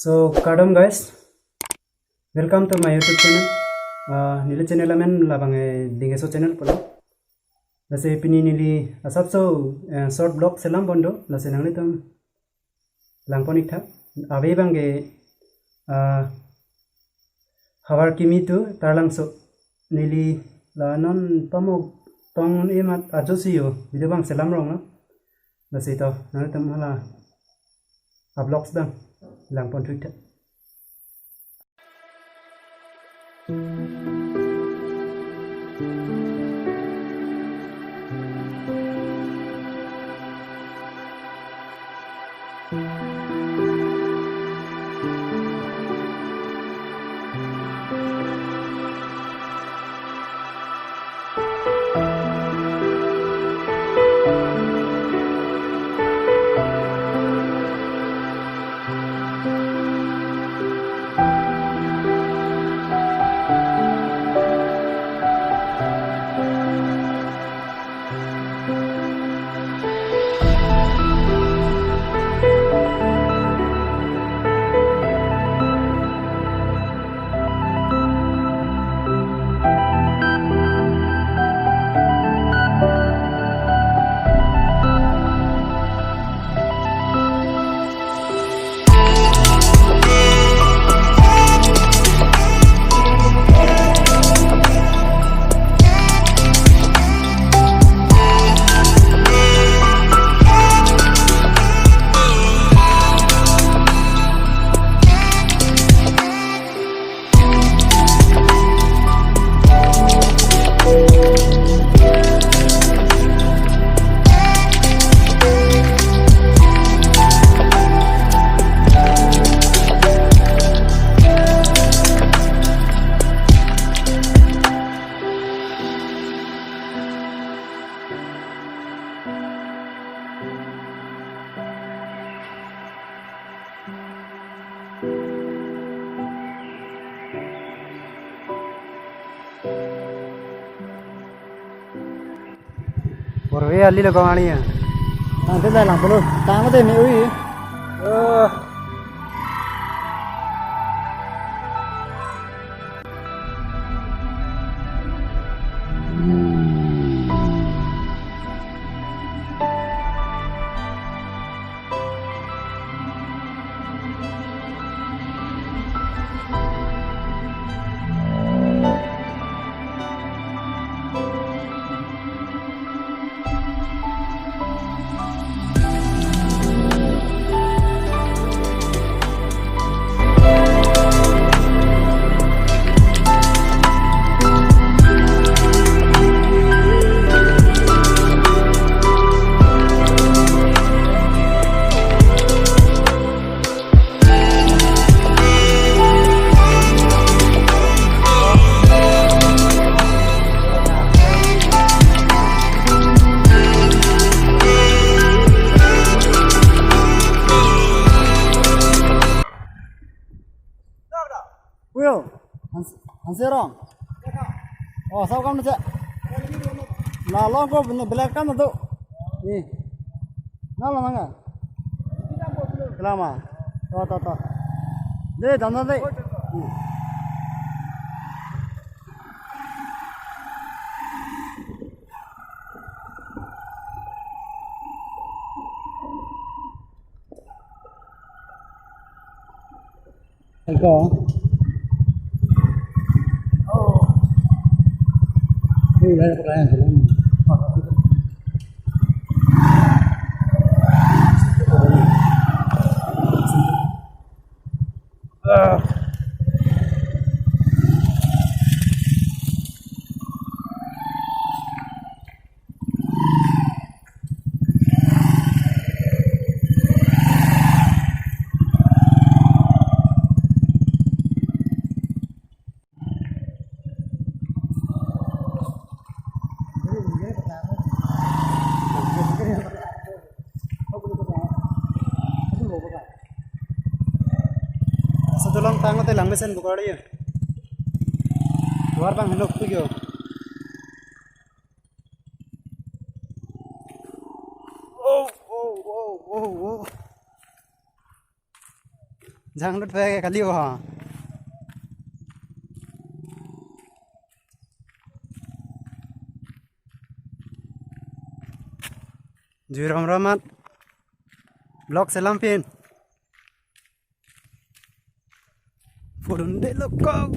So, kadam guys, welcome to my YouTube channel. Nili channel amen labang Ding-ehhso channel polo. Lase pini nili asap so short blog selam bondo lase nangni tum langponik tha. Abe bangge HAVARKEMI tu TARALANGSO nili lanon pamo tong emat ajosiyo video bang selam rong na. Lase to nangni tum hala vlogs bang langpon Twitter. Por ve ali lo kawani ya. Thế này làm luôn, ta có thể nếu gì? Will, anh sẽ rong. Sao kamu cek? Lah lo kok bener belakang tuh. Nih. Nala mangga. Kelama. Toh. Deh, dandan deh. Eko. Đây là cái này của Setulang tangan te lang mesen bukari ya. Luar bang helok tu yo. Oh. Jangan lupa kali wah. Juram Rahmat. Blok selampin. Furun de lokok.